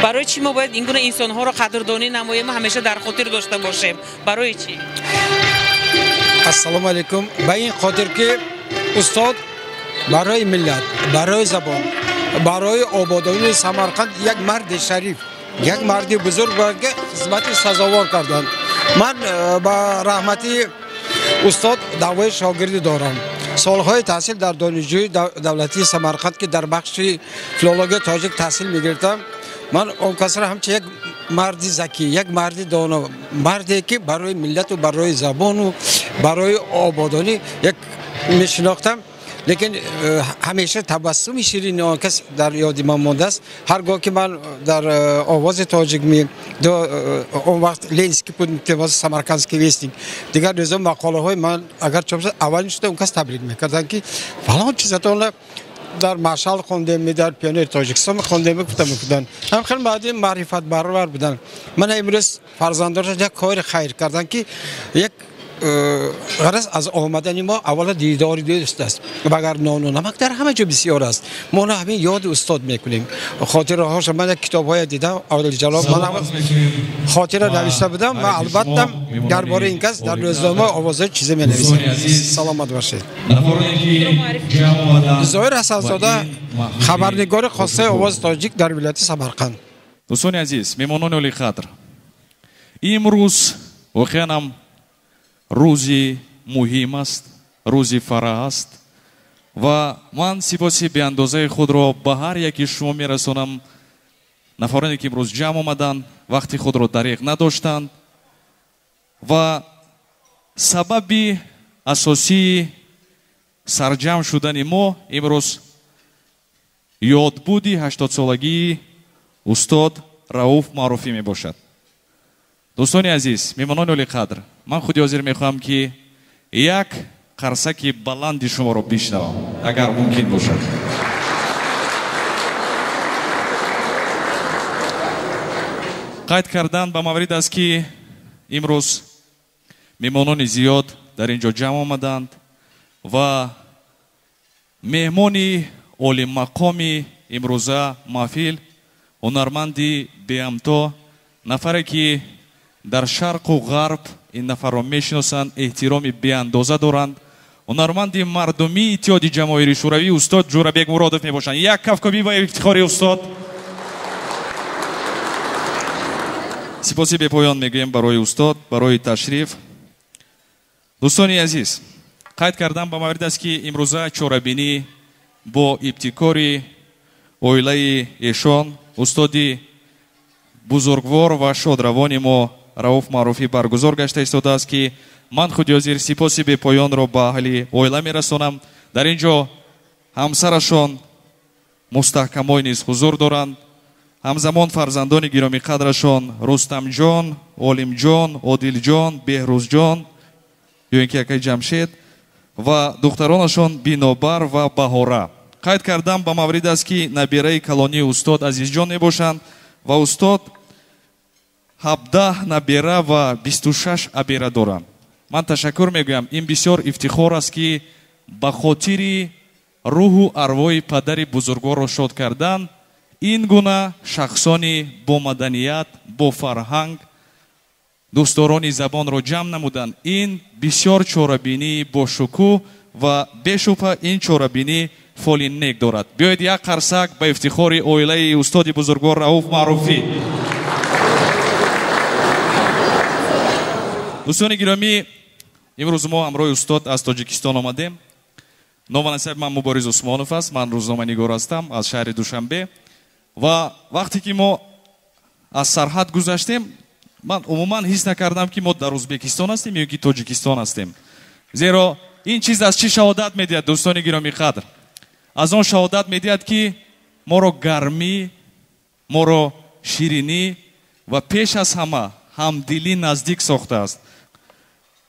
برای چی ما باید این گونه انسان‌ها را قدردانی نماییم و همیشه در خاطر داشته باشیم؟ برای چی؟ السلام علیکم. به این خاطر که استاد برای ملت، برای زبان، برای آبادانی سمرقند یک مرد شریف، یک مرد بزرگ که خدمت سزاوار کردند. من با رحمتی استاد دعوای شاگردی دارم. سالهای تحصیل در دانشجوی دولتی سمرقند که در بخش فیلولوژی تاجیک تحصیل می‌گرفتم، من اون کس را همچنین یک مرد ذکی، یک مرد دانا، مردی که برای ملت و برای زبان و برای آبادانی یک میشناختم. لیکن همیشه تبسم شیرین آن کس در یاد من مانده است. هرگاه که من در آواز تاجیک می اون وقت لینسکی بود که سمرقندسکی ویستینگ دیگر نظام مقاله های من اگر چاپ شد اولین شده اون کس تبریک میکردن که فلان چیزاتون در مشعل خوندم، در پیانوی تاجیکستان خوندم میکردن. هم خیلی بعدی معرفت برابر بودن. من امروز فرزندانش یک کار خیر کردن که یک غرض از آمدن ما اولا دیداری دوست است و اگر نان و نمک در همه جا بسیار است. ما همین یاد استاد میکنیم. خاطره هاش من کتاب های دیدم اول جلال من خاطره نوشته بودم و البته درباره این کس در روزنامه آوازه چیزی می نویسم. سلامت باشید. ظاهر حسن‌زاده خبرنگار خاصه آواز تاجیک در ولایت سمرقند. دوستان عزیز، میمونان اولی قدر، امروز واقعا روزی مهم است، روزی فرح است و من سپاسی به اندازه خود را به هر یکی شما میرسانم. نفرانی که امروز جمع آمدند، وقتی خود را دریغ نداشتند و سبب اساسی سرجم شدن ما امروز یادبودی 80 سالگی استاد رؤوف معروفی می باشد. دوستان عزیز، میمانان اولی قدر، من خودی حاضر میخواهم که یک قرصک بلندی شما رو بشنوم اگر ممکن باشد. قید کردن به مورد است که امروز میمانان زیاد در اینجا جمع آمدند و مهمانی عالی مقامی امروزه محفل هنرمندی بیامتا، نفری که در شرق و غرب این نفر را میشناسند، احترام بی اندازه دارند. هنرمندی مردمی اتحادیه جماهیری شوروی استاد جورابک مرادов میباشند. یک کفکبی با افتخار استاد. سپاسی به پایان میگویم برای استاد، برای تشریف. دوستان عزیز، قید کردم به مورد است که امروزه چورابینی با ابتکاری اویله ایشان استادی بزرگوار و شادروانی ما رؤوف معروفی برگزار گشته ایستاده است که من خود حاضر سپاسی به پایان را به اهل اویله میرسانم. در اینجا همسرشان مستحکمای نیز حضور دارند، همزمان فرزندان گرامی قدرشان رستم جان، عالم جان، عادل جان، بهروز جان یا اینکه یکی جمشید و دخترانشان بینابر و بهاره. قید کردم به مورد است که نبیره کلانی استاد عزیز جان میباشند و استاد 17 نبیره و 26 ابیره دارند. من تشکر میگویم، این بسیار افتخار است که به خاطر روح و ارواح پدر بزرگوار را شاد کردن این گونه شخصانی با مدنیت، با فرهنگ، دوستداران زبان را جمع نمودند. این بسیار چاره‌بینی با شکوه و بشبه این چاره‌بینی فال نیک دارد. بیایید یک قرصک به افتخار اویله استاد بزرگوار رؤوف معروفی. دوستان گرامی، امروز ما همراه استاد از تاجیکستان آمدیم. نام و نسب من مبارز عثمانوف است. من روزنامه‌نگار هستم از شهر دوشنبه و وقتی که ما از سرحد گذشتیم من عموما حس نکردم که ما در ازبکستان هستیم یا که تاجیکستان هستیم، زیرا این چیز از چی شهادت میدهد دوستان گرامی قدر؟ از آن شهادت میدهد که ما را گرمی، ما را شیرینی و پیش از همه همدلی نزدیک ساخته است.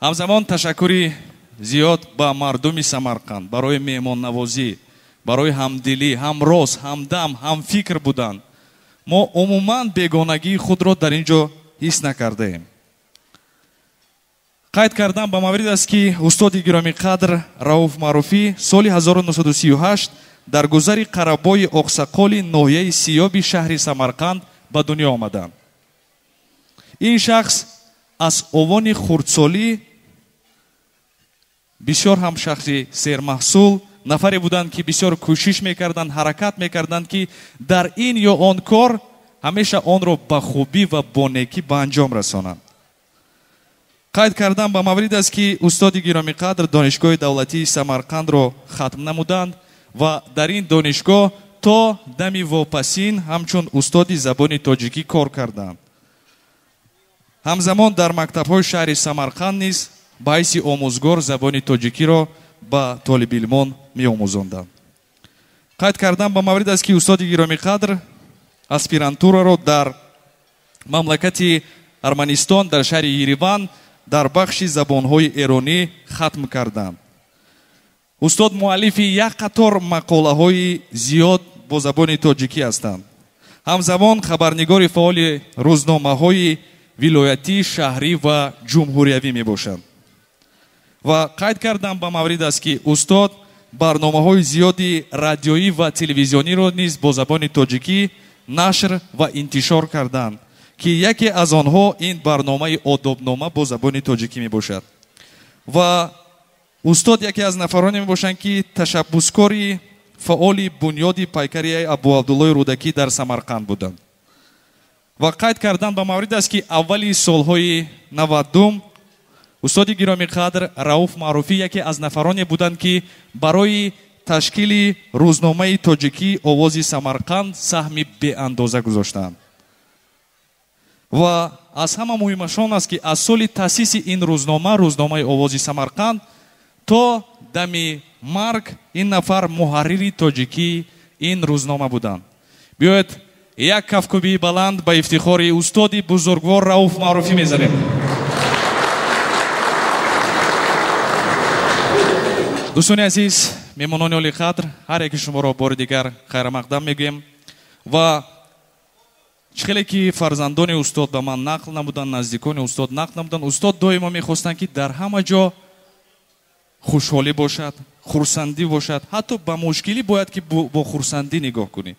همزمان تشکری زیاد به مردم سمرقند برای مهمان نوازی، برای همدلی، هم راست، هم دم، هم فکر بودن. ما عموما بیگانگی خود را در اینجا حس نکرده ایم. قید کردم به مورد است که استاد گرامی قدر رؤوف معروفی سال 1938 در گذر قربای اقسقال ناحیه سیاب شهر سمرقند ба дунё омаданд. ин шахс аз овони хурдсолӣ бисёр ҳам шахси сермаҳсул нафаре буданд ки бисёр кӯшиш мекарданд, ҳаракат мекарданд ки дар ин ё он кор ҳамеша онро ба хубӣ ва бо некӣ ба анҷом расонанд. қайд кардан ба маврид аст ки устоди гиромиқадр донишгоҳи давлатии Самарқандро хатм намуданд ва дар ин донишгоҳ то дами вопасин ҳамчун устоди забони тоҷикӣ кор карданд. ҳамзамон дар мактабҳои шаҳри Самарқанд низ ба ҳайси омӯзгор забони тоҷикиро ба толибилмон меомӯзонданд. қайд кардан ба маврид аст ки устоди гиромиқадр аспирантураро дар мамлакати Арманистон дар шаҳри Ереван дар бахши забонҳои эронӣ хатм карданд. устод муаллифи як қатор мақолаҳои зиёд бо забони тоҷикӣ ҳастанд. ҳамзамон хабарнигори фаъоли рӯзномаҳои вилоятӣ, шаҳрӣ ва ҷумҳуриявӣ мебошанд. ва қайд кардан ба маврид аст ки устод барномаҳои зиёди радиоӣ ва телевизиониро низ бо забони тоҷикӣ нашр ва интишор карданд ки яке аз онҳо ин барномаи одобнома бо забони тоҷикӣ мебошад. ва устод яке аз нафароне мебошанд ки ташаббускори фаъоли бунёди пайкарияи Абуабдуллои Рудакӣ дар Самарқанд буданд. ва қайд кардан ба маврид аст ки аввали солҳои 90 устоди гиромиқадр Рауф Маъруфӣ яке аз нафароне буданд ки барои ташкили рӯзномаи тоҷикӣ Овози Самарқанд саҳми беандоза гузоштанд. ва аз ҳама муҳимашон аст ки аз соли таъсиси ин рӯзнома, рӯзномаи Овози Самарқанд, то дами марг ин нафар муҳаррири тоҷикӣ ин рӯзнома буданд. биёед як кафкӯбии баланд ба ифтихори устоди бузургвор Рауф Маъруфӣ мезанем. дӯстони азиз, меҳмонони оли қадр, ҳар яке шуморо бори дигар хайрамақдам мегӯем ва хеле ки фарзандони устод ба ман нақл намуданд, наздикони устод нақл намуданд, устод доимо мехостанд ки дар ҳама ҷо хушҳолӣ бошад, хурсандӣ бошад, ҳатто ба мушкилӣ бояд ки бо хурсандӣ нигоҳ кунӣ.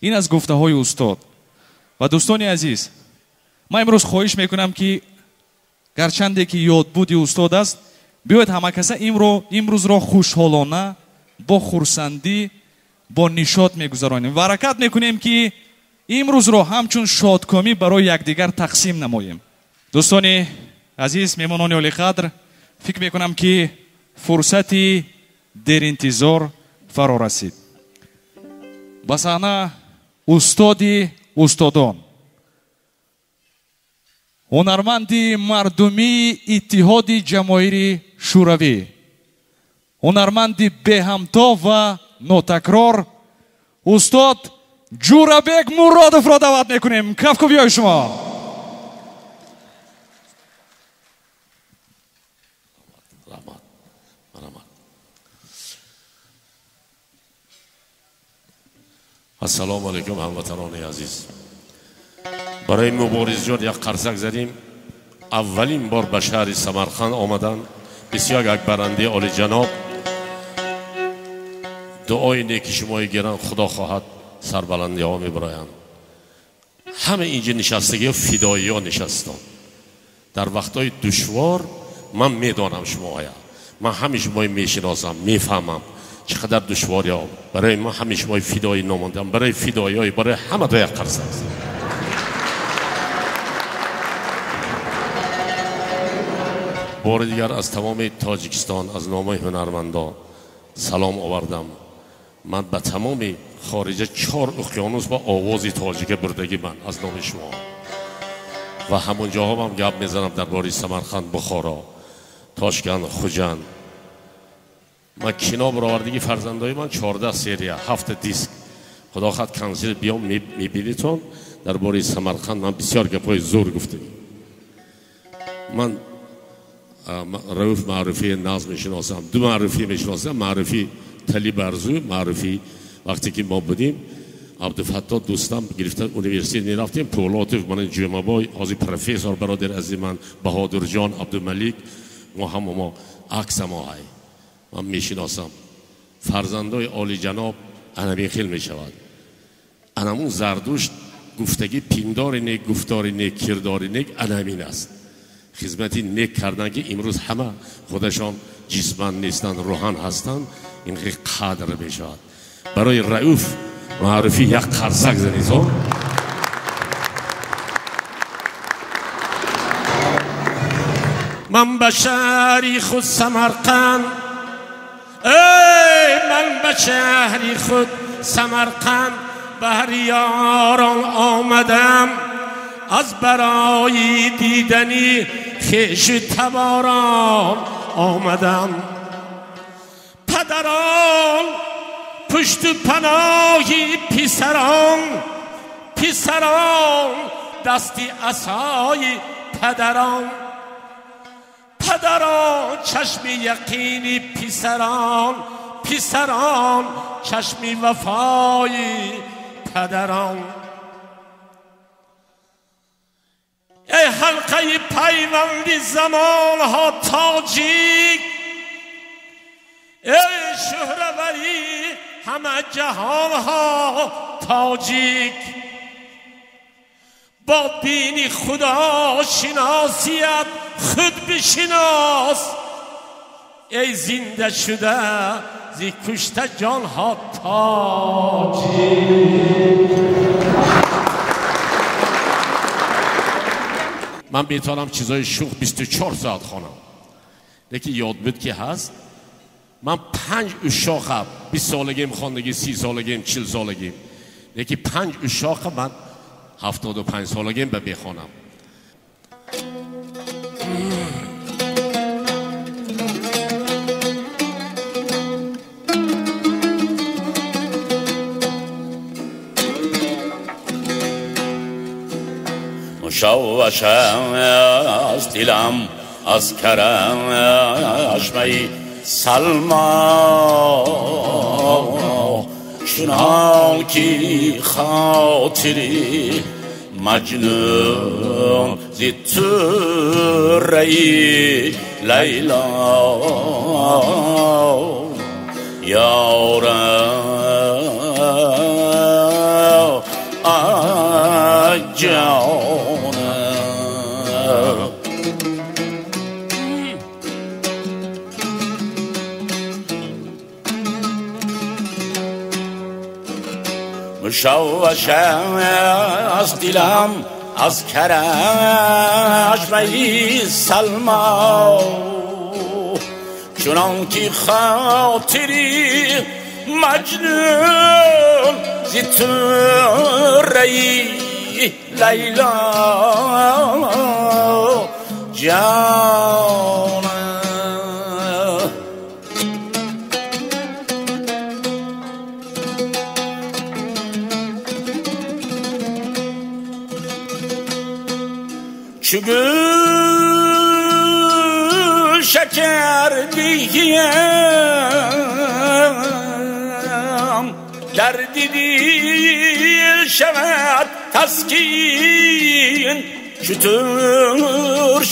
ин аз гуфтаҳои устод. ва дӯстони азиз, ман имрӯз хоҳиш мекунам ки гарчанде ки ёдбуди устод аст, биёед ҳамакаса имрӯзро хушҳолона, бо хурсандӣ, бо нишод мегузаронем ва ҳаракат мекунем ки имрӯзро ҳамчун шодкомӣ барои якдигар тақсим намоем. дӯстони азиз, меҳмонони олиқадр, фикр мекунам ки фурсати деринтизор фаро расид. ба саҳна устоди устодон, ҳунарманди мардумии иттиҳоди ҷамоҳири шӯравӣ, ҳунарманди беҳамто ва нотакрор, устод Ҷурабек Муродовро даъват мекунем. кафкӯбиҳои шумо. ассалому алайкум ҳамватанони азиз. барои муборизҷот як қарсак задим. аввалин бор ба шаҳри Самарқанд омадан бисёр як барандаи олиҷаноб дуои неки шумои гиранд худо хоҳад сарбаландиҳо мебароянд. ҳама инҷа нишастагиҳо фидоиҳо нишастанд. дар вақтҳои душвор ман медонам шумоя, ман ҳами шумои мешиносам, мефаҳмам чӣ қадар душвориҳо барои ман ҳами шумои фидоӣ номондам. барои фидоиҳои барои ҳамато як қарсак. бори дигар аз тамоми Тоҷикистон, аз номаи ҳунармандон салом овардам. ман ба тамоми хориҷа 4 уқёнус ба овози тоҷика бурдагиман аз номи шумо ва ҳамон ҷоҳо ҳам гап мезанам дар бори Самарқанд, Бухоро, Тошканд, Хуҷанд. ман кино баровардагӣ фарзандои ман 14 серия, 7 диск. худо хат консерт биём мебинитон. дар бори Самарқанд ман бисёр гапҳои зур гуфтам. ман Рауф Маъруфӣ наз мешиносам, ду Маъруфӣ мешиносам. Маъруфӣ Талиб Арзу, Маъруфӣ вақте ки мо будем Абдулфатто дӯстам гирифта университет мерафтем, Пӯлотов, ман Ҷумабой, ҳозир профессор бародер ази ман Баҳодурҷон, Абдумалик, мо ҳама мо аксамо ҳай ман мешиносам. фарзандои олиҷаноб анамин хел мешавад. анамун Зардушт گفتگی پیمدار نیک، گفتار نیک، کردار نیک همین است. خدمتی نیک کردن که امروز همه خودشان جسمان نیستند، روحان هستند، این قدر بشود. برای رئوف معرفی یک قرصک زنید. من به شهری خود سمرقند، ای من به شهری خود سمرقند، بهر یاران آمدم، از برای دیدنی خویش تباران آمدم. پدران پشت پناهی پسران، پسران دستی عصای پدران، پدران چشم یقینی پسران، پسران چشم وفایی پدران. ای حلقه پیوندی زمان ها تاجیک، ای شهروری همه جهان ها تاجیک، با دین خدا شناسیت خود بشناس، ای زنده شده زی کشته جان ها تاجیک. من بیتانم چیزای شوخ 24 ساعت خانم، لیکن یاد بود که هست من 5 اشاقم، 20 سالگیم خواندگی، 30 سالگیم، 40 سالگیم، لیکن 5 اشاقم من 75 سالگیم به بخوانم. مشوش از دلم از کرشمه سلما، چنان که خاطری مجنون زی طره لیلا، یارم جانم. مشوش از دلم از کرشمه سلما، چنان که خاطری مجنون زی طره لیلا، جانم. چو گل شکر دیم، درد دل شود تسکین، چطور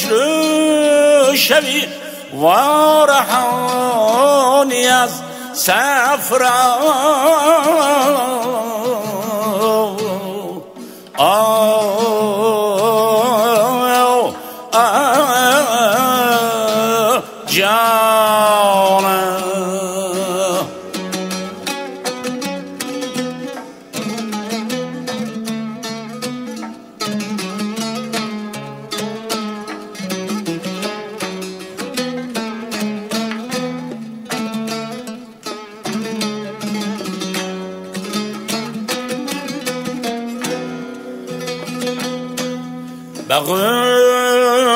شوی وارهانی از صفرا. جانم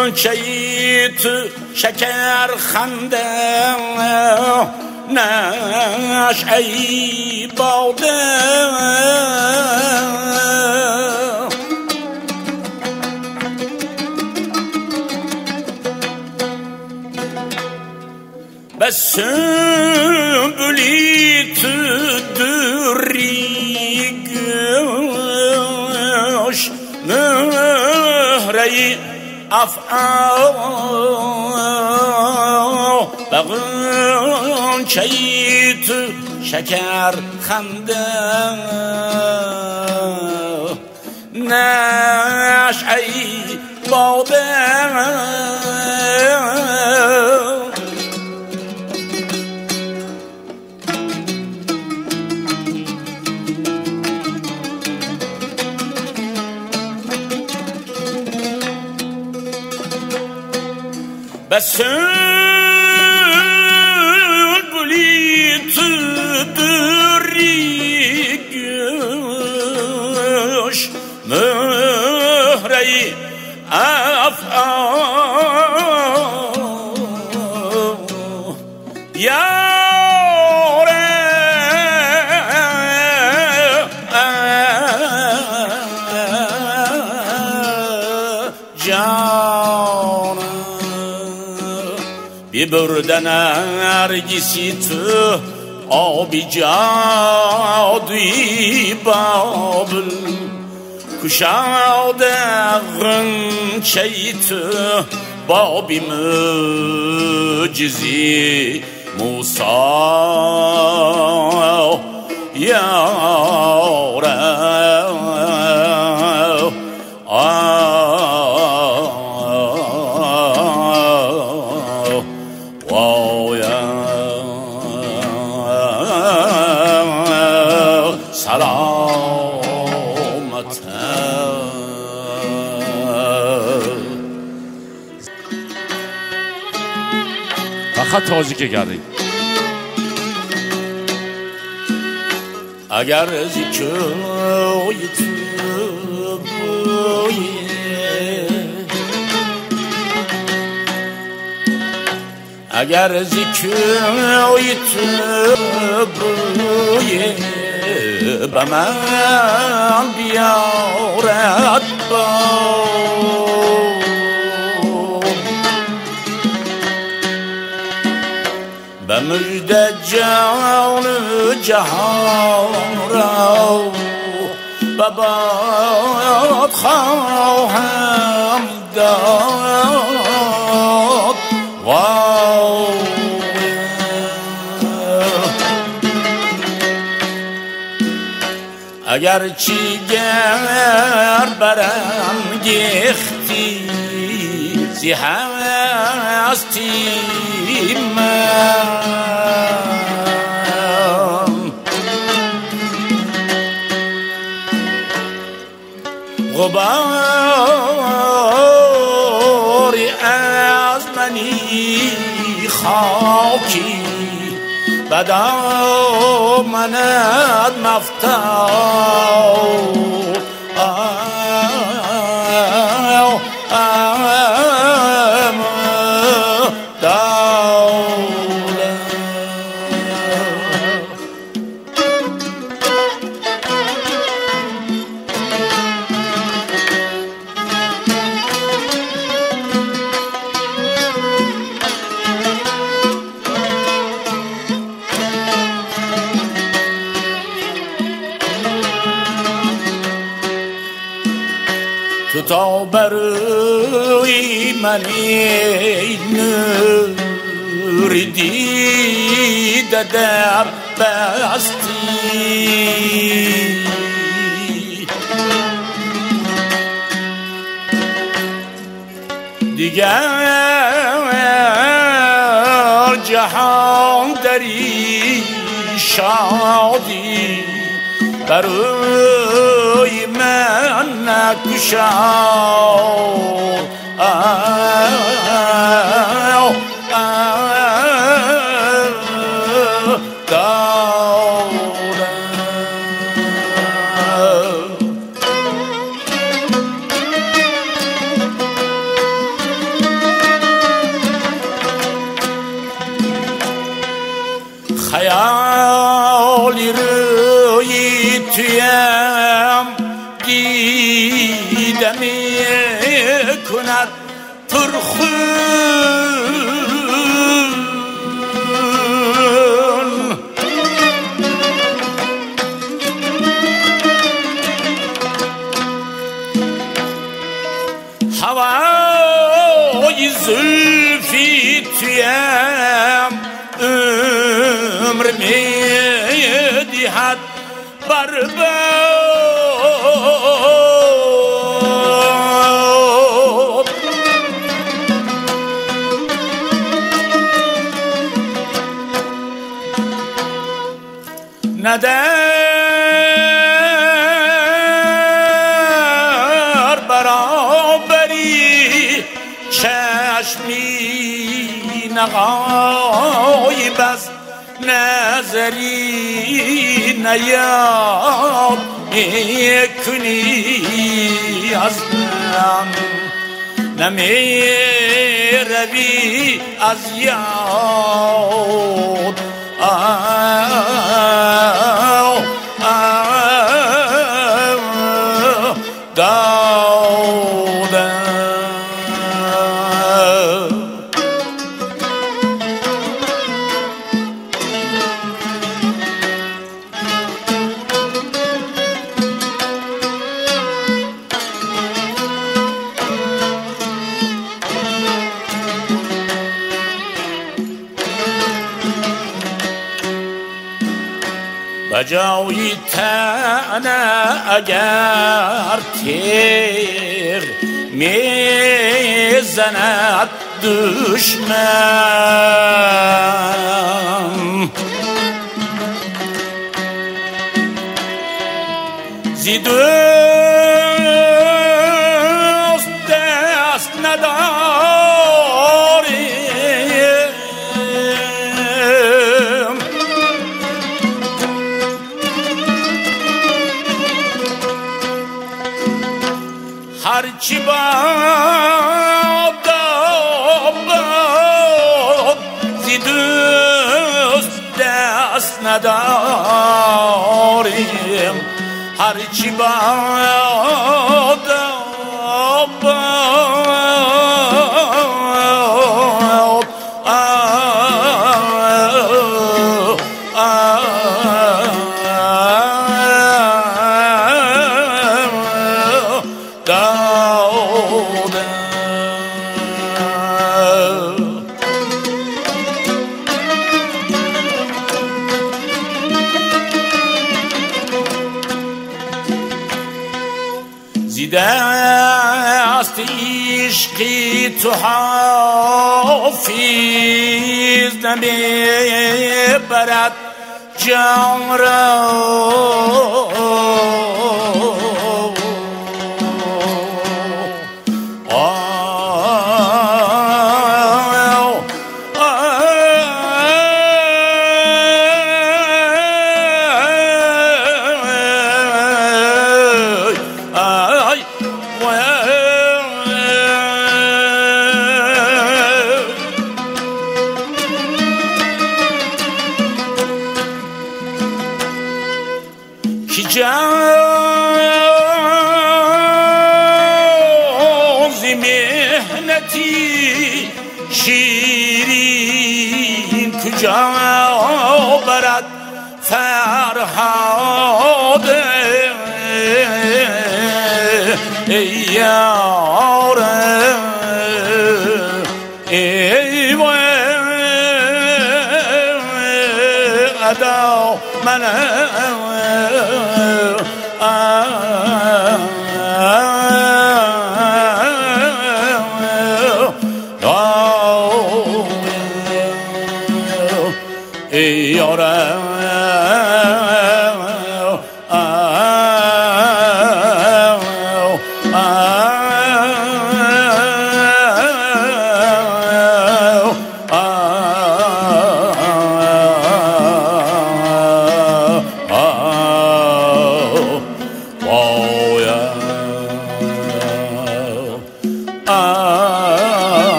بغنچه‌ی تو شکر خنده، نشعه‌ی باده، به سنبولی تو دوری گوش، مهره‌ی افعال، بغنچه‌ی تو شکر خنده، نشعی باده بس بلیت دریگش مهری افعال یاره جان ببردن نرگسی تو آبی جادوی بابل کشاد غنچه تو بابی مجزی موسا یاره سلامت فقط تاجیک گردی اگر زیکوی تو بویه اگر زیکوی تو بویه به من بیارد به مجد جان جهان را به باد خواهم داد اگر چی گر برم گیختی زی هستی من غباری از منی خاکی به دامنت مفتاح تو تا بروی من نور دیده در بستی دیگر جهان دری شادی بروی من نکشاد خیالی روی تویم دیده می کند پرخون هوای زلفی تویم عمر می دهد بر ندر برابری چشمی نغایب از نظری نیاد کنی از من نمی روی از یاد بجای تنه اگر تیر میزند دشمن زی دوست دست نداریم هرچی باد زی دوست دست نداریم هرچی باد دست عشقی تو حافظ نمیبرد جان را جانزی مهنتی شیرین کجا برد فرهاد ای یار ای ادا من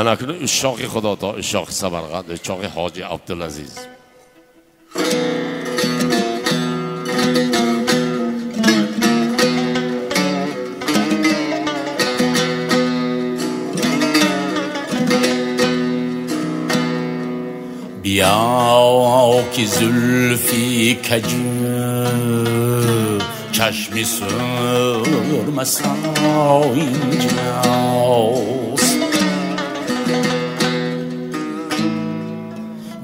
اناکنون اشاق خدا تا اشاق سمرقند اشاق حاجی عبدالعزیز بیا که زلفی کجو چشمی سرمسا اینجاست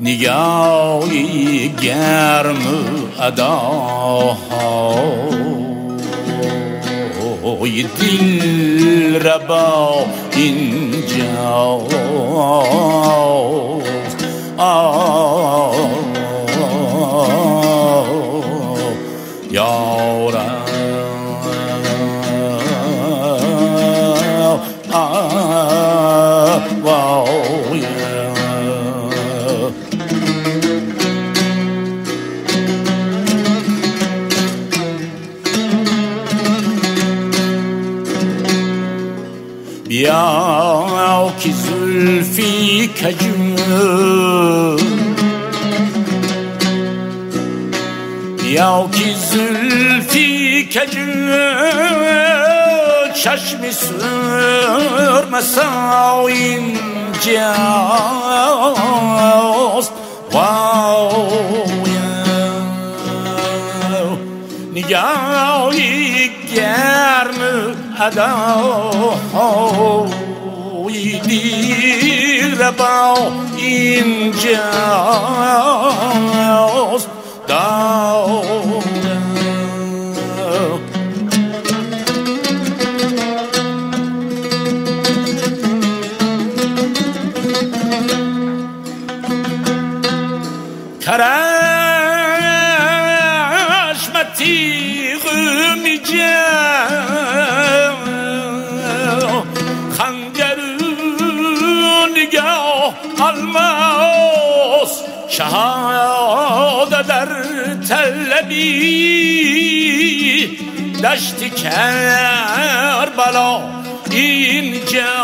نگاهی گرم ادای وی دل ربا اینجاست یارم بیا که زلفی کجو بیا که زلفی کجو چشمی سرمسا اینجاست نگاهی گرم ادای دیر با اینجاست تیغ میجه خنجر نگاه الماس شهاده در طلبی دشت کربلا اینجاست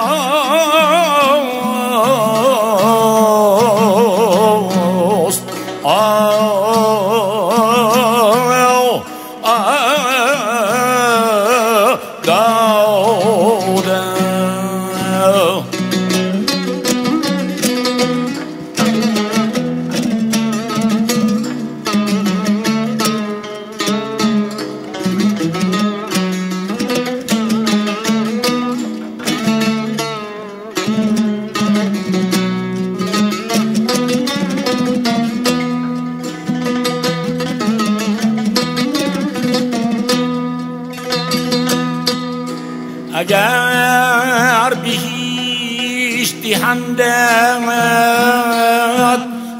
اگر بهیش دهندت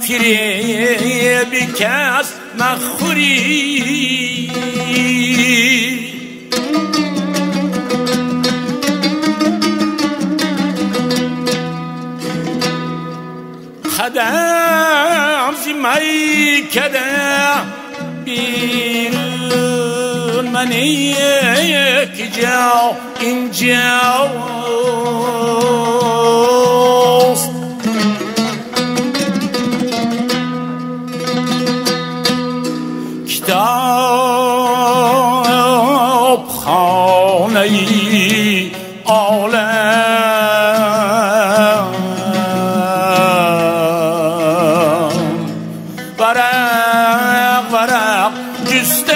فریب کس نخوری خدم زی میکده بیرون من یک جا اینجاست کتاب خانه عالم ورق ورق جستم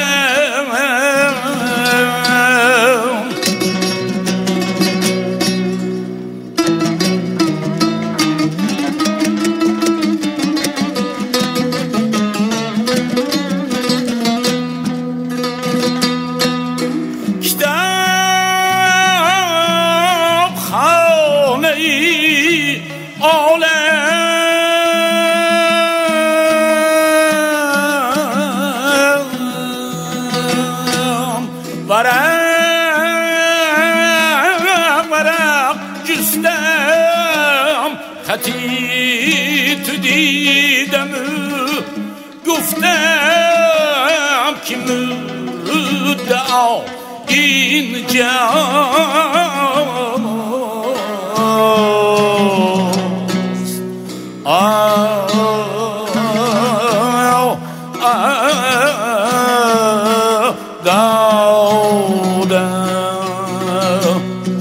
ورق جستم خطی تو دیدم گفتم که مدعا اینجاست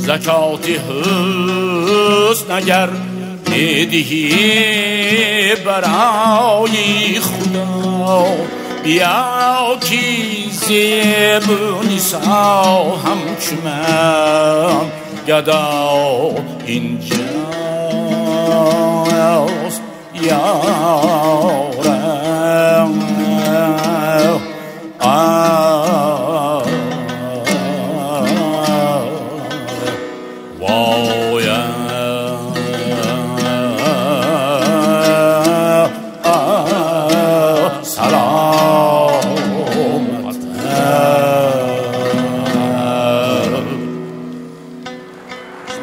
زکات حسن اگر میدهی برای خدا بیا که زبونی سا همچو من گدا اینجاست یارم سلامت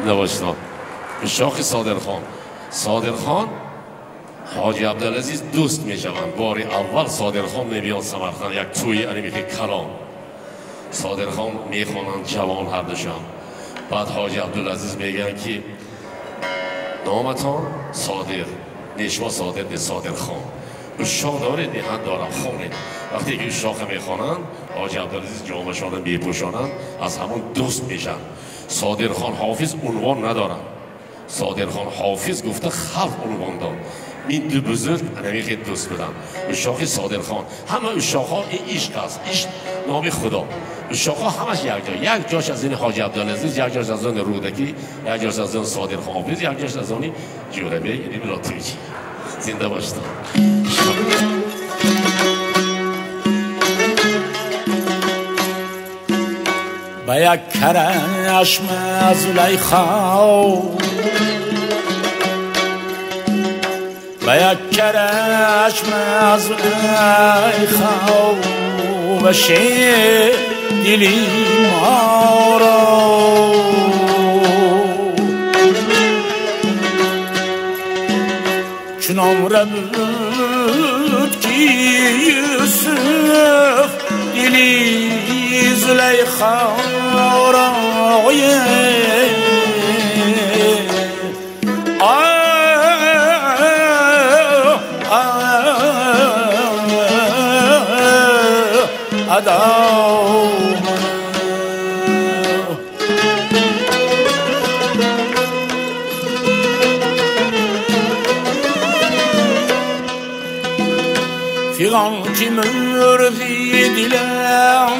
نوشتم شاخ صادرخان حاجی عبدالعزیز دوست می شوند. باری اول صادرخان نمیاد سمرقند یک توی انمیخی کلام صادرخان می خوانند جوان هر دوشان. بعد حاجی عبدالعزیز میگن که نامتان صادر نشوا صادر ده صادرخان اشاق داره دهن دارم خونه. وقتی که اشاق میخوانند حاجی عبدالعزیز جامشان میپوشانند از همون دوست میشن. صادرخان حافظ عنوان ندارن. صادرخان حافظ گفته خلق عنوان داد. این دو بزرگ انمیخی دوست بدن. اشاق صادرخان همه اشاق ها این عشق است. عشق نام خدا. اشاق ها همش یک جاش از این حاجی عبدالعزیز، یک جاش از این رودکی، یک جاش از این صادرخان حافظ، یک جاش از این جوربه یعنی بلا ترکی. زنده باشتم. به یک کرشم زلیخا به یک کرشم زلیخا بشه دلی ما را چون عمره بود که یوسف دلی زلیخا را فیغان که مردی دلم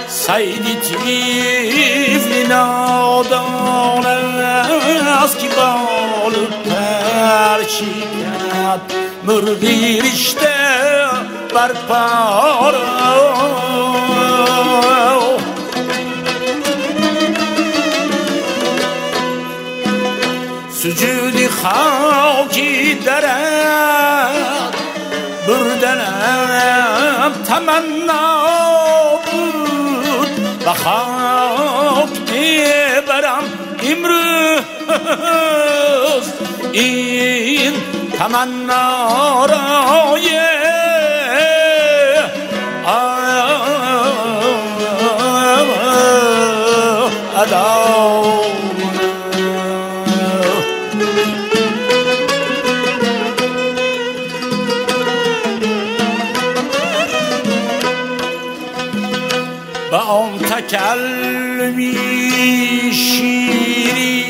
سیدی تیفلی نادان است که بال پرچیکد مردی رشته بر پارا سجودی خاکی درد بردنم تمنا بود و خاک میبرم امروز این تمنا رای با آن تکلمی شیری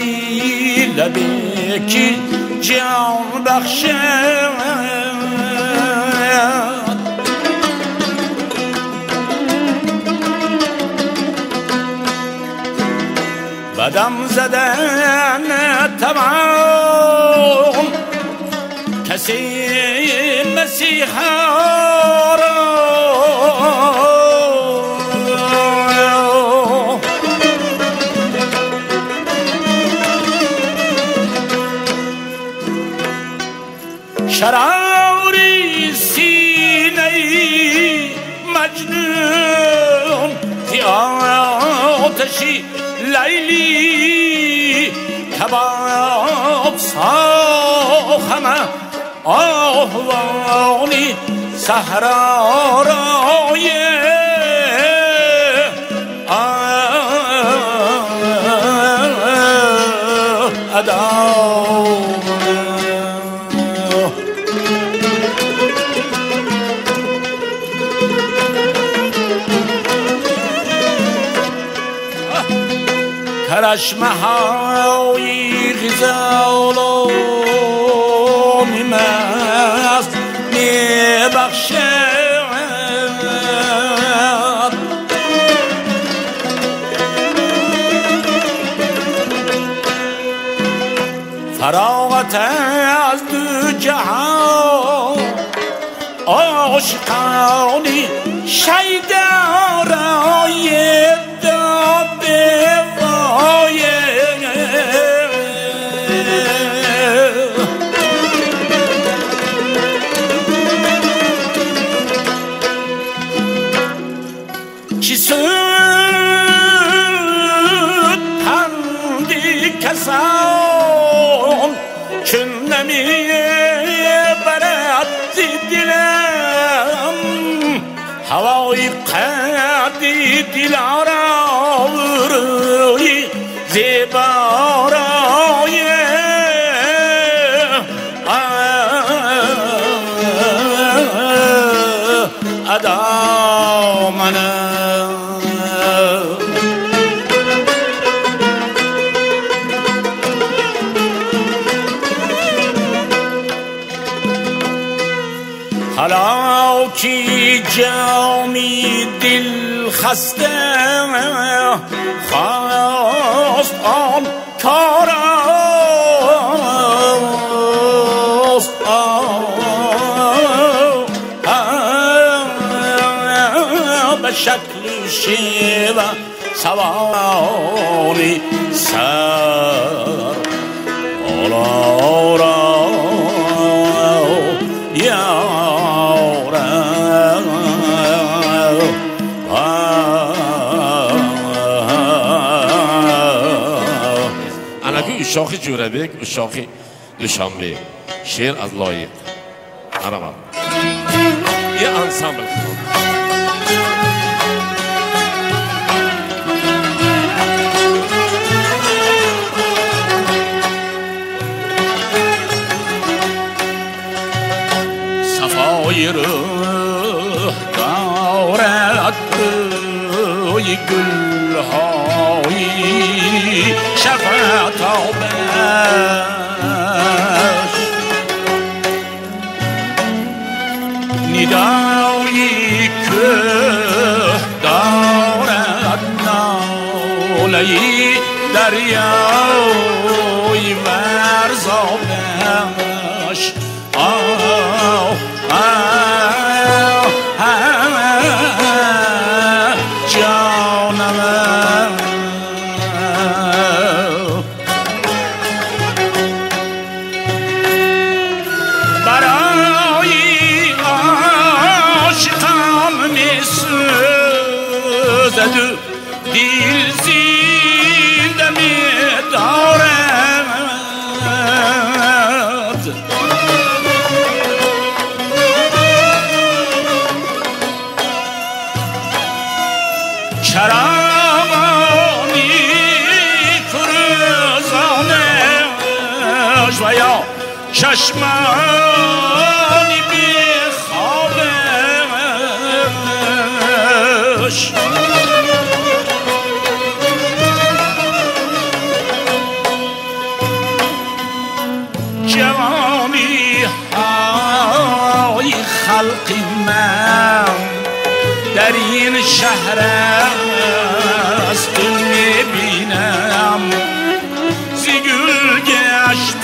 لبی که جان بخشد بدم زدن تمام کسی مسیحا را شراری سینه مجنون زی آتشی لیلی کباب ساخمه آهوانی صحرارای ادام کرشمه های غزالانی مست میبخشد فراغت از دو جهان عاشقانی شیدارای داده وای هوای قدی دلارای زیبارای ادامنه حالا کی جامی دل خسته خواست آن کاراست به شکل شیوه سواری سر آلا uşağı Cürebek, uşağı Düşanbe. Şiir az layık. Arama. Bir ansambl. Safayı dağret gülhay şefet ağbeş nidai köh dağret naleyi deryay verzabeş dil zinde mi daret çaramani fırzaneş veya çeşmani bir habeş جوانی های خلق من در این شهر است میبینم زی گل گشت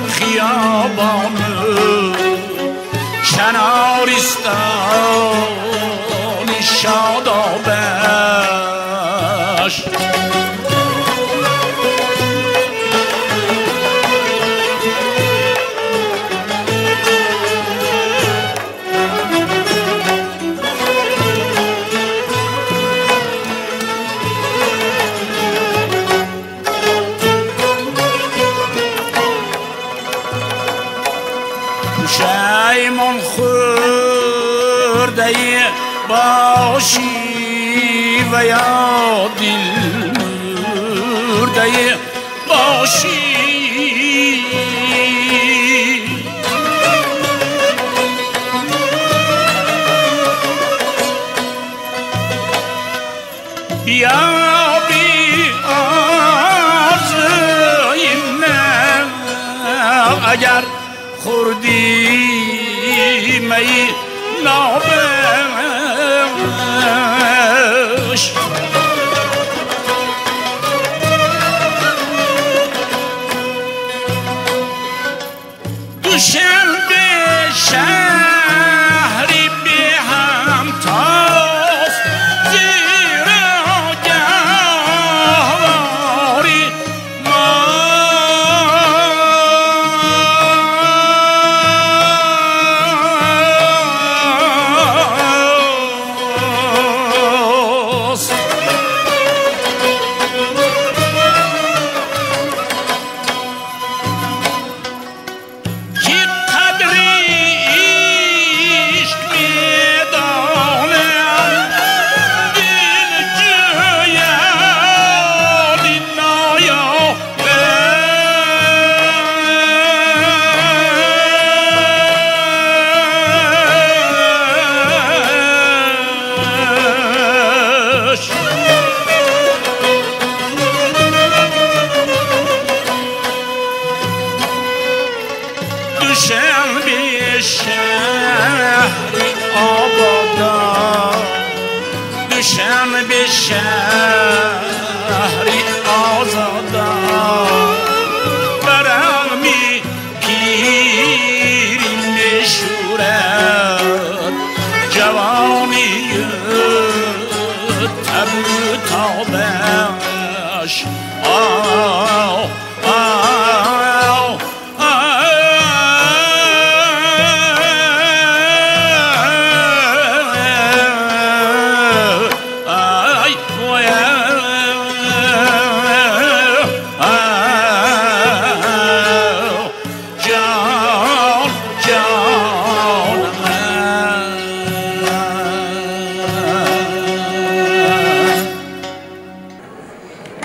خیابان کنارستان شادابش شایمان خورده باشی و یا دل مرده باشی بیا بی آرزوی من اگر خوردی می نابش دوشنبه شهری به هم تاست زیر گهواری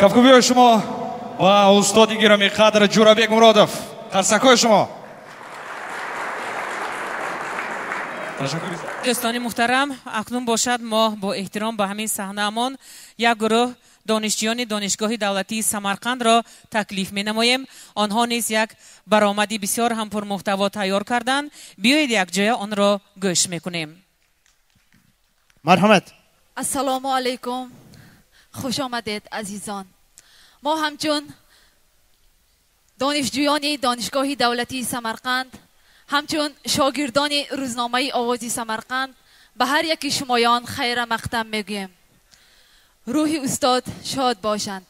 کفکوبی شما و استاد گرامی قدر جورابک مرادov قرصکای شما. دوستان محترم، اکنون باشد ما با احترام به همین صحنه‌مان یک گروه دانشجویان دانشگاه دولتی سمرقند را تکلیف می‌نماییم. آنها نیز یک برآمدی بسیار هم پرمحتوا تیار کردند. بیایید یک جای آن را گوش می‌کنیم. مرحمت. السلام علیکم، خوش آمدید عزیزان. ما همچون دانشجویان دانشگاه دولتی سمرقند، همچون شاگردان روزنامه آوازی سمرقند به هر یکی شمایان خیر مقدم میگویم. روح استاد شاد باشند.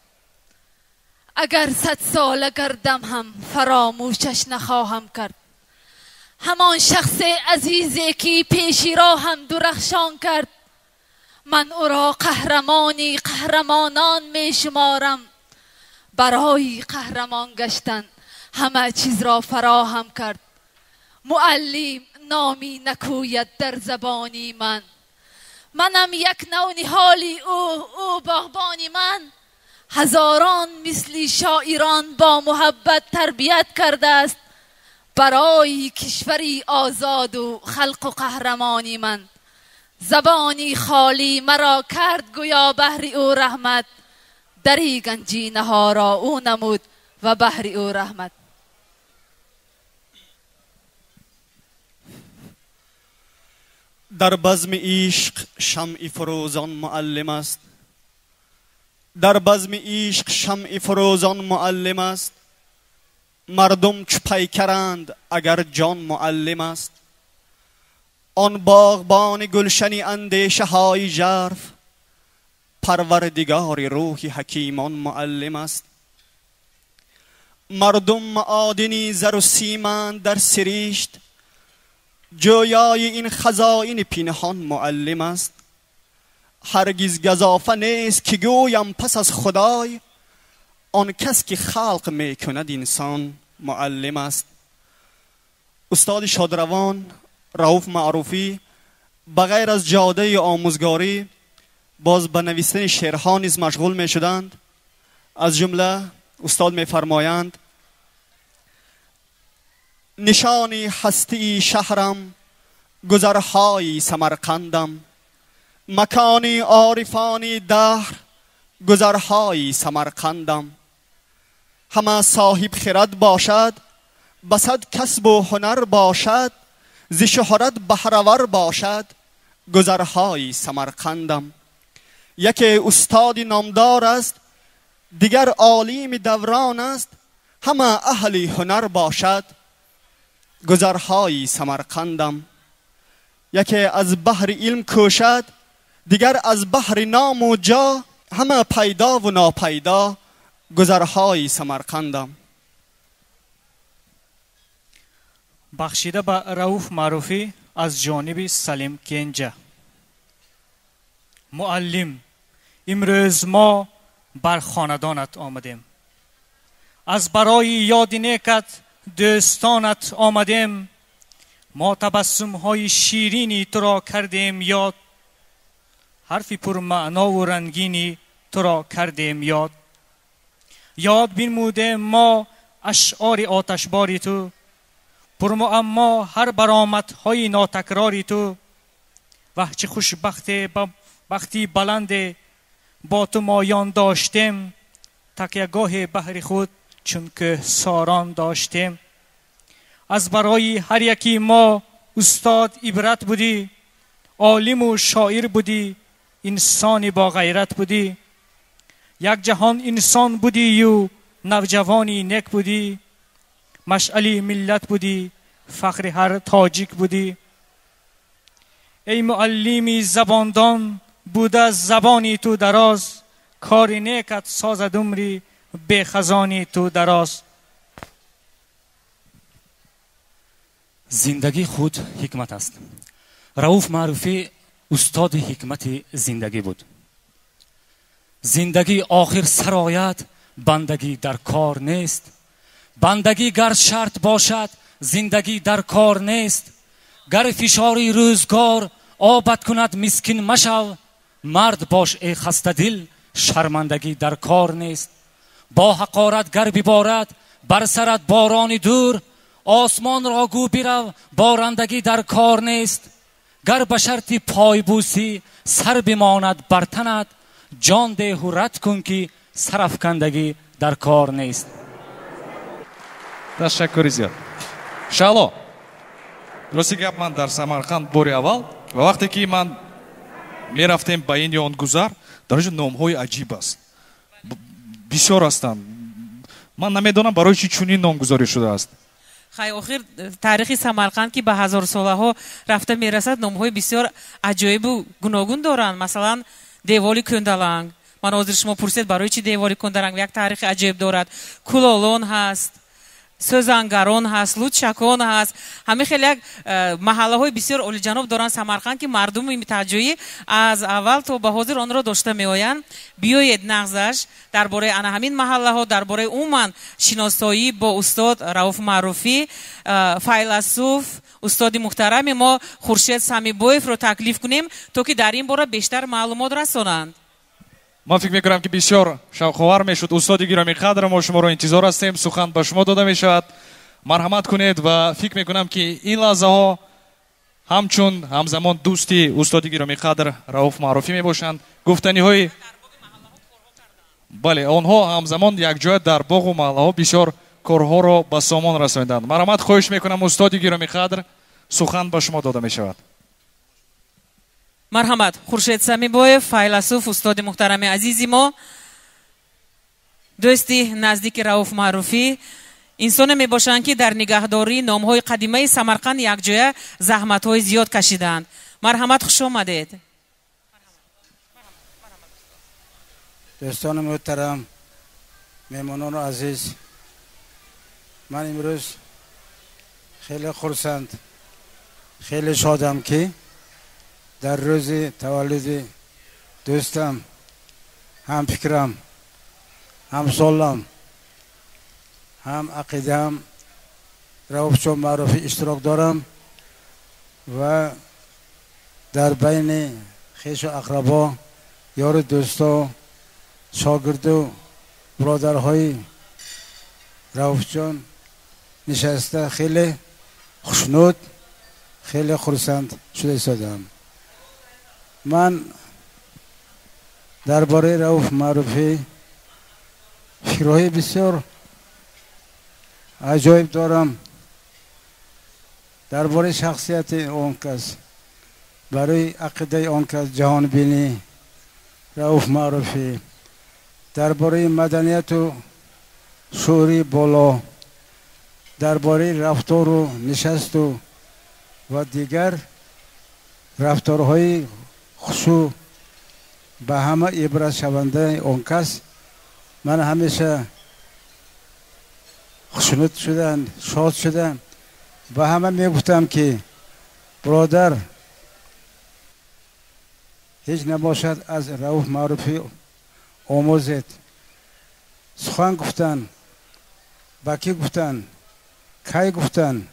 اگر 100 سال گردم هم فراموشش نخواهم کرد. همان شخص عزیزی که پیشی را هم درخشان کرد. من او را قهرمانی قهرمانان می شمارم. برای قهرمان گشتن همه چیز را فراهم کرد. معلم نامی نکوید در زبانی منم یک نونهالی او باغبانی من. هزاران مثل شاعران با محبت تربیت کرده است برای کشوری آزاد و خلق و قهرمانی من. زبانی خالی مرا کرد گویا بحر او رحمت. دری گنجینه ها را او نمود و بحر او رحمت. در بزم عشق شمع فروزان معلم است. در بزم عشق شمع فروزان معلم است. مردم چو پیکرند اگر جان معلم است. آن باغبان گلشنی اندیشه های ژرف پروردگار روح حکیمان معلم است. مردم معادنی زر و سیمند در سریشت جویای این خزائن پنهان معلم است. هرگز گزافه نیست که گویم پس از خدای آن کس که خلق می کند انسان معلم است. استاد شادروان رؤوف معروفی بغیر از جاده آموزگاری باز به نوشتن شعرها نیز مشغول می شدند. از جمله استاد می فرمایند نشانی هستی شهرم گذرهای سمرقندم. مکانی عارفانی دهر گذرهای سمرقندم. همه صاحب خرد باشد بسد کسب و هنر باشد. ز شهرت بهره‌ور باشد گذرهای سمرقندم. یکی استاد نامدار است دیگر عالم دوران است. همه اهل هنر باشد گذرهای سمرقندم. یکی از بحر علم کوشد دیگر از بحر نام و جا. همه پیدا و ناپیدا گذرهای سمرقندم. بخشیده به رؤوف معروفی از جانب سلیم کنجه. معلم، امروز ما بر خاندانت آمدیم. از برای یاد نیکت دوستانت آمدیم. ما تبسم های شیرینی تو را کردیم یاد. حرفی پر معنا و رنگینی تو را کردیم یاد. یاد بنمودیم ما اشعار آتشباری تو. پر معما هر برآمدهای ناتکراری تو. وه چه خوشبختی بلند با تو مایان داشتیم. تکیهگاه بحر خود چون که ساران داشتیم. از برای هر یکی ما استاد عبرت بودی. عالم و شاعر بودی. انسانی با غیرت بودی. یک جهان انسان بودی و نوجوانی نک بودی. مشعلی ملت بودی. فخر هر تاجیک بودی. ای معلمی زباندان بوده زبانی تو دراز. کار نیکت سازد عمری به خزانی تو دراز. زندگی خود حکمت است. رؤوف معروفی استاد حکمت زندگی بود. زندگی آخر سرایت بندگی در کار نیست. بندگی گر شرط باشد زندگی در کار نیست. گر فشاری روزگار آبت کند مسکین مشو. مرد باش ای خسته دل شرمندگی در کار نیست. با حقارت گر ببارد بر سرت بارانی دور، آسمان را گو برو بارندگی در کار نیست. گر به شرط پای بوسی سر بماند بر تنت، جان ده و رد کن که سرافکندگی در کار نیست. تشکر زیاد. شالو راستی گپ من در سمرقند باری اول و وقتی که من میرفتم با این یان گذار در اینجا نام‌های عجیب است، بسیار هستند. من نمیدونم برای چی چنین نامگذاری شده است. خیلی آخر تاریخ سمرقند که به هزار ساله ها رفته میرسد، نام‌های بسیار عجایب و گوناگون دارند. مثلا دیواری کندالنگ، من حاضر شما پرسید برای چی دیواری کندالنگ، یک تاریخ عجیب دارد. کولالون هست، سوزانگارون هست، لوچکون هست. همه خیلی یک محله های بسیار اولی جناب دارن سمرقند که مردم تجایی از اول تا به حاضر آن را داشته می آیند. بیایید نغزش درباره همین محله ها، درباره عموما شناسایی با استاد رؤوف معروفی، فیلسوف، استاد محترم ما خورشید سمیبویف رو تکلیف کنیم تا که در این باره بیشتر معلومات رسانند. من فکر میکنم که بسیار شوق‌آور میشد. استاد گرامی قدر، ما شما را انتظار هستیم. سخن به شما داده میشود، مرحمت کنید و فکر میکنم که این لحظه ها همچون همزمان دوستی استاد گرامی قدر رؤوف معروفی میباشند. گفتنی های بله آنها همزمان یک جای در باغ و محله ها بسیار کارها را به سامان رساندند. مرحمت خواهش میکنم استاد گرامی قدر، سخن به شما داده میشود. مرحمت. خورشید سمیبویف، فیلسوف، استاد محترم عزیزی ما، دوستی نزدیک رؤوف معروفی، انسان می باشند که در نگهداری نام‌های قدیمی سمرقند یک جای زحمت‌های زیاد کشیدند. مرحمت، خوش آمدید. دوستان محترم، مهمانان عزیز، من امروز خیلی خرسند، خیلی شادم که در روز تولد دوستم، هم فکرم، هم سالم، هم عقیدم رؤوف معروفی اشتراک دارم و در بین خویش و اقربا، یار دوستا، شاگرد و برادرهای رؤوف جان نشسته خیلی خوشنود، خیلی خرسند شده ایستادم. من درباره رؤوف معروفی فکرهای بسیار عجایب دارم. درباره شخصیت آن کس، برای عقیده آن کس جهان بینی رؤوف معروفی، درباره مدنیت و شعوری بالا، درباره رفتار و نشست و دیگر رفتارهای خشوع به همه عبرت شونده آن کس، من همیشه خوشنود شدم، شاد شدم. به همه میگفتم که برادر هیچ نباشد از رؤوف معروفی آموزید. سخن گفتن، با کی گفتن، کی گفتن،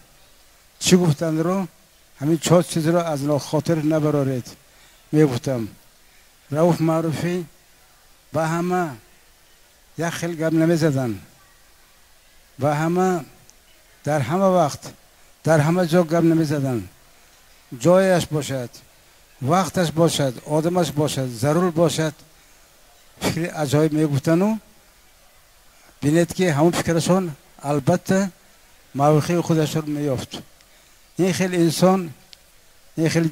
چی گفتن رو، همین 4 چیز رو از خاطر نبرارید. میگفتم رؤوف معروفی با همه یک خیلی گپ نمیزدن، با همه در همه وقت در همه جا گپ نمیزدن. جایش باشد، وقتش باشد، آدمش باشد، ضرور باشد، فکر عجایب میگفتن و بینید که همون فکرشون البته موقع خودش رو میافت. این خیلی انسان، این خیلی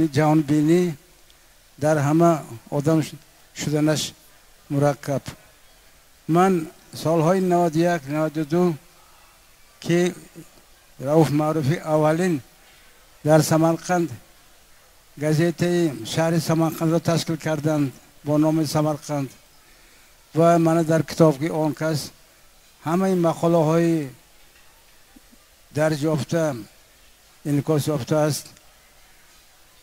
جهان بینی در همه آدم شدنش مرکب. من سالهای 91 92 که رؤوف معروفی اولین در سمرقند گازete شهر سمرقند را تشکیل کردند با نام سمرقند و من در کتابی آن کس همه این مقاله های درج یافته، انعکاس یافته است،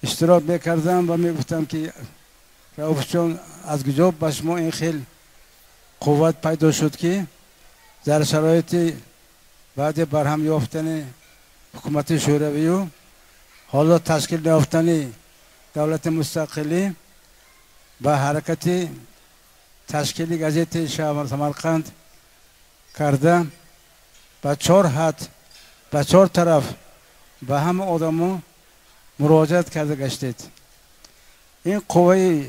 اشتراک میکردم و میگفتم که رؤوف جان از کجا به شما این خیلی قوت پیدا شد که در شرایط بعد برهم یافتن حکومت شوروی و حالا تشکیل یافتن دولت مستقلی به حرکت تشکیل گازت شهر سمرقند کرده با 4 حد با 4 طرف به همه آدما مراجعت کرده گشتید. این قوه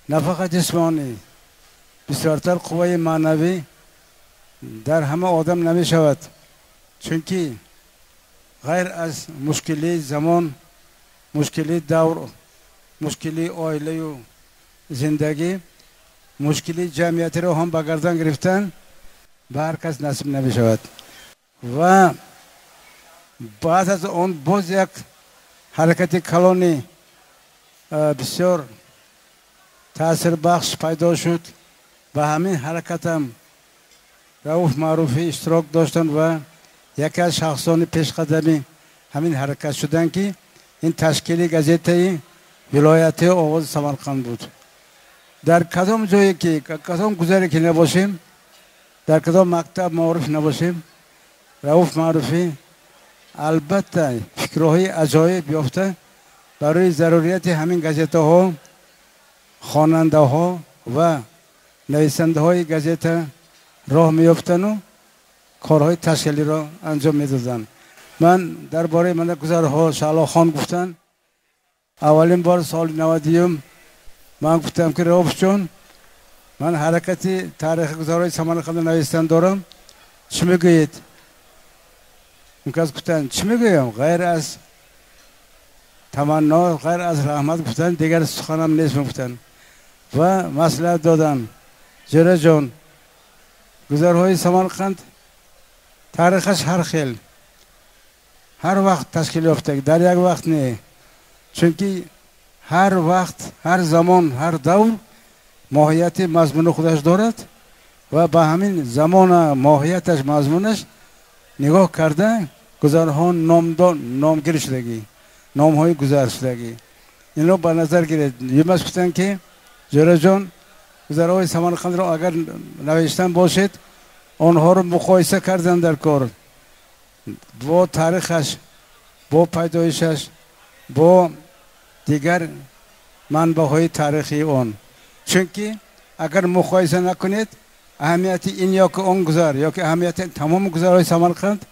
نه فقط جسمانی بسیارتر قوه معنوی در همه آدم نمی شود، چونکه غیر از مشکلی زمان، مشکلی دور، مشکلی عائله و زندگی، مشکلی جمعیتی رو هم به گردن گرفتن به هر کس نصیب نمی شود. و بعد از اون باز یک حرکت کلانی بسیار تأثیر بخش پیدا شد. به همین حرکت هم رؤوف معروفی اشتراک داشتن و یکی از شخصان پیشقدمی همین حرکت شدن که این تشکیل گازت ولایت آواز سمرقند بود. در کدام جایی که کدام گذاری که نباشیم، در کدام مکتب معروف نباشیم، رؤوف معروفی البته فکرهای عجایب یافته برای ضروریت همین گازت ها، خواننده ها و نویسنده های گازت راه میافتن و کارهای تشکیلی را انجام میدادن. من درباره من گذرها شعلا خان گفتن. اولین بار سال 90 من گفتم که رؤوف جان، من حرکت تاریخ گذرهای سمرقند نوشتن دارم، چی میگویید؟ اون کس گفتن چی میگویم؟ غیر از تمنا، غیر از رحمت گفتن، دیگر سخنم نیست گفتن و مصلحت دادن. جره جان، گذرهای سمرقند تاریخش هر خیل هر وقت تشکیل یافته، در یک وقت نه، چونکه هر وقت، هر زمان، هر دور ماهیت مضمون خودش دارد و به همین زمان ماهیتش، مضمونش نگاه کرده گذرها نامگیر شدگی، نامهای گذر شدگی اینو به نظر گیرید. یمش گفتن که جره جان، گذرهای سمرقند را اگر نوشتن باشید آنها رو مقایسه کردن در کار با تاریخش، با پیدایشش، با دیگر منبع‌های تاریخی آن. چونکه اگر مقایسه نکنید اهمیت این یا که اون گذر یا که اهمیت تمام گذرهای سمرقند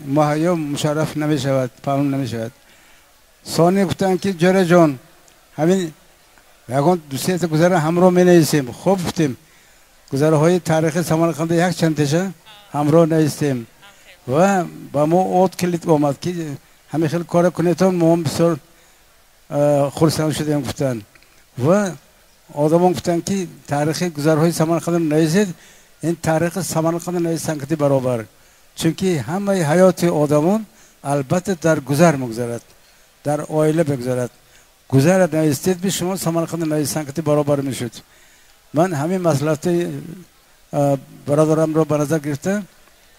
مهیا مشرف نمی شود، فهم نمی شود. ثانی گفتن که جره جان، همین یکان دو سه تا گذر همراه می نویسیم. خوب گفتیم گذرهای تاریخ سمرقند یک چند تاشه همراه نویسیم و با ما اوت کلید آمد که همه خیلی کار کنیتون ما هم بسیار خرسند شدیم گفتن و آدمان گفتن که تاریخ گذرهای سمرقند نویسید. این تاریخ سمرقند نویسن که برابر، چونکه همه حیات آدمان البته در گذر مگذرد، در عائله بگذرد. گذر نویسید به شما سمرقند نویسن که برابر میشد. من همین مصلحت برادرم رو به نظر گرفتم،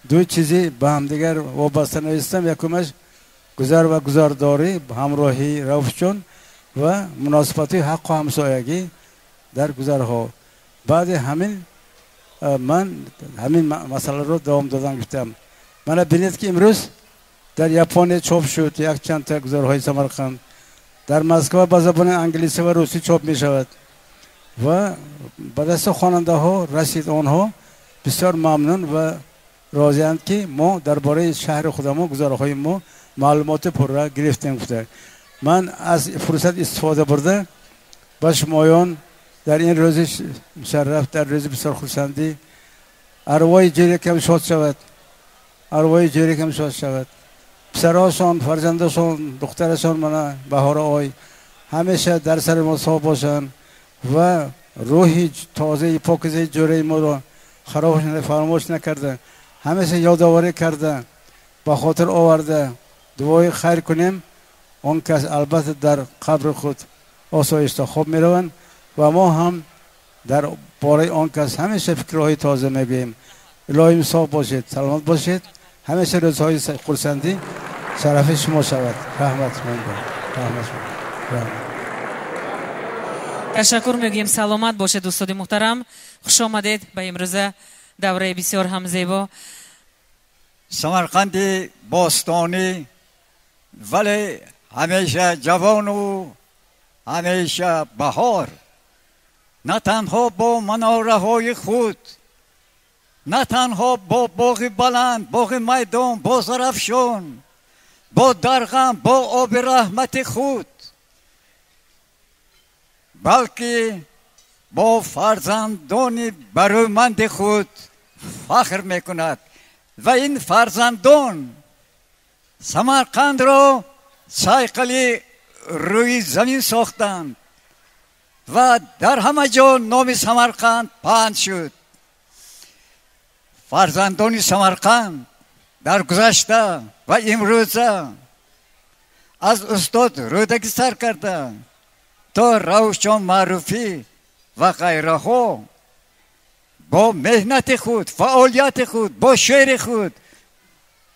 دو چیزی به هم دیگر وابسته نوشتم. یکمش گذر و گذرداری، همراهی رؤوف جان و مناسبت حق و همسایگی در گذرها. بعد همین من همین مسئله رو دوام دادن گفتم. من بینید که امروز در ژاپن چاپ شد یک چند تا گذرهای سمرقند، در مسکو با زبان انگلیسی و روسی چاپ می شود و به دست خواننده ها رسید. آنها بسیار ممنون و راضی اند که ما درباره شهر خودمون، گذرهای ما معلومات پر را گرفتیم. گفته من از فرصت استفاده برده با شمایان در این روز مشرف، در روز بسیار خرسندی، ارواح جری کم شاد شود، ارواح جری کم شاد شود، پسراشان، فرزندشان، دخترشان من بهار آی همیشه در سر ما صاحب باشن و روحی تازه پاکیزه جوری ما رو خرابش فراموش نکرده، همیشه یادآوری کرده، با خاطر آورده. دعای خیر کنیم. اون کس البته در قبر خود آسایشته خوب میروند و ما هم در باره آن کس همیشه فکرهای تازه میگوییم. الهی صاحب باشید، سلامت باشید، همیشه روزهای خرسندی شرف شما شود. رحمت من باد. رحمت من. تشکر میگیم. سلامت باشید دوستان محترم. خوش آمدید به امروزه دوره بسیار هم زیبا. سمرقند باستانی ولی همیشه جوان و همیشه بهار. نه تنها با مناره های خود، نه تنها با باغ بلند، باغ میدان، با زرفشان، با درغم، با آب رحمت خود، بلکه با فرزندان برومند خود فخر میکند و این فرزندان سمرقند را صیقلی روی زمین ساختند و در همه جا نام سمرقند پهن شد. فرزندان سمرقند در گذشته و امروزه از استاد رودکی سر کرده تا روشن معروفی و غیره ها با مهنت خود، فعالیت خود، با شعر خود،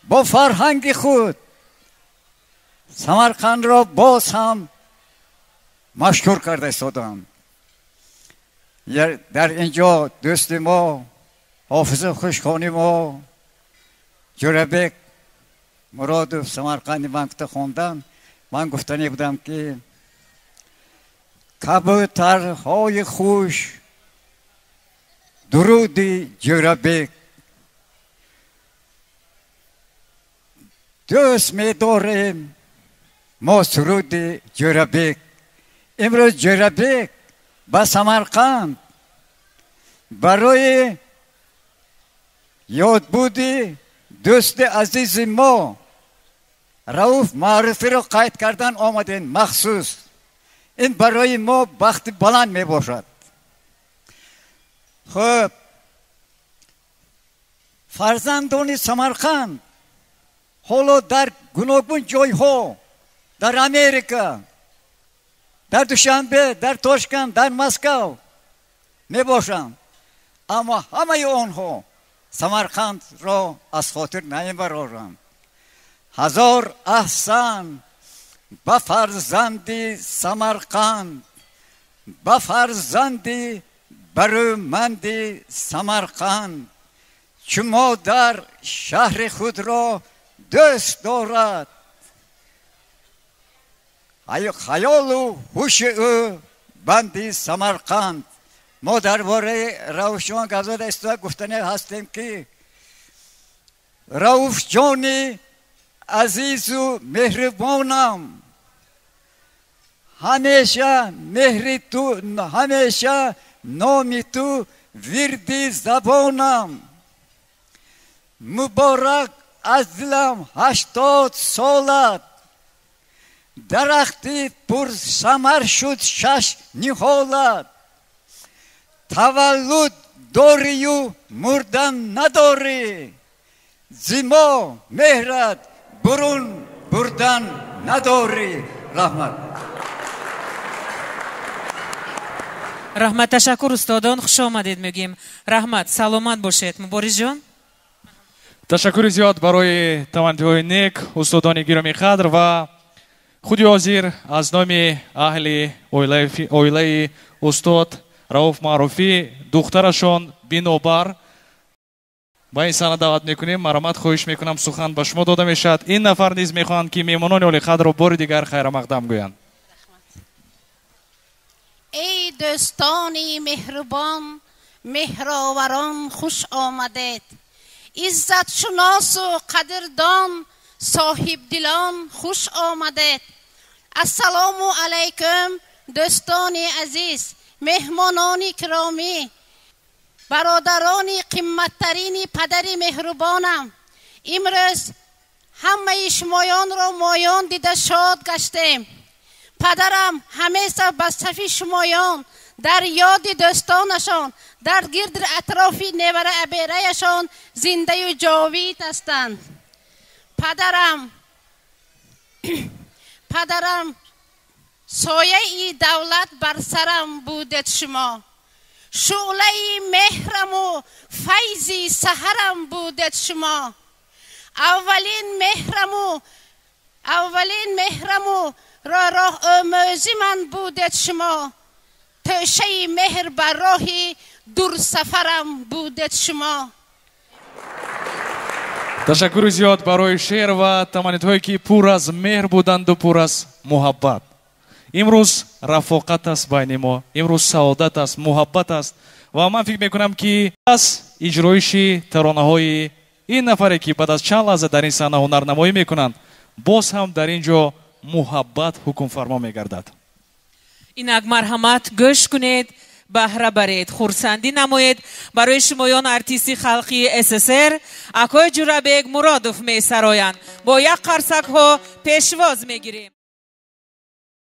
با فرهنگ خود سمرقند را باز هم مشهور کرده استادم. در اینجا دوست ما حافظ خوشخانی ما جوربک مراد سمرقند من که خوندن، من گفتنی بودم که کبوترهای خوش درودی جوربک دوست می داریم ما سرود جوربک. امروز جوربک با سمرقند برای یاد بودی دوست عزیز ما رؤوف معروفی رو قید کردن آمدن مخصوص. این برای ما بخت بلند می باشد. خب فرزندان سمرقند حالا در گوناگون جایها در امریکا، در دوشنبه، در تاشکند، در مسکو می باشند، اما همه آنها سمرقند را از خاطر نمیبرند. هزار احسان به فرزندی سمرقند، به فرزندی برومندی سمرقند، چو مادر شهر خود را دوست دارد، خیال و هوش او بندی سمرقند. ما درباره روشن گزاده استاد گفتنی هستیم که رؤوف جانی عزیز و مهربانم، همیشه مهر تو، همیشه نام تو وردی زبانم. مبارک از دلم 80 سالت، درختی پر ثمر شد 6 نهالت. تولد داری و مردن نداری، زما مهرت برون بردن نداری. رحمت تشکر استادان، خوش آمدید میگیم. رحمت سلامت باشید. مبارز جان تشکر زیاد برای توجه نیک استادان گرامی قدر و خودی حاضر از نام اهل اویله استاد رؤوف معروفی دخترشان بینوبر با این سند دعوت میکنیم. مرحمت خواهش میکنم سخن به شما داده میشد. این نفر نیز میخوان که میمانان اولی قدر رو بار دیگر خیر مقدم گویند. ای دوستانی مهربان مهرآوران خوش آمدید. عزت شناس و قدردان صاحب دلان خوش آمدید. السلام علیکم دوستان عزیز، مهمانان گرامی، برادران قیمتترین پدر مهربانم. امروز همه شمایان را مایان دیده شاد گشتیم. پدرم همیشه به صف شمایان در یاد دوستانشان در گرد اطرافی نیوره ابیرهشان زنده و جاوید هستند. پدرم سایه ای دولت بر سرم بودید شما، شعله مهرم و فیضی سحرم بودید شما. اولین مهرم و راه آموزی من بودید شما، توشه مهر بر راهی دور سفرم بودید شما. تشکر زیاد برای شعر و تمانیت هایی که پر از مهر بودند و پر از محبت. امروز رفاقت است بین ما، امروز سعادت است، محبت است و من فکر میکنم که از اجرایش ترانه های این نفری که بعد از چند لحظه در این صحنه هنرنمایی میکنند باز هم در اینجا محبت حکم فرما میگردد. اینک مرحمت گوش کنید، بهره برید، خورسندی نمایید. برای شمایان ارتیستی خلقی SSR اکای جورابک مرادوف می سرایند. با یک قرصک ها پیشواز میگیریم.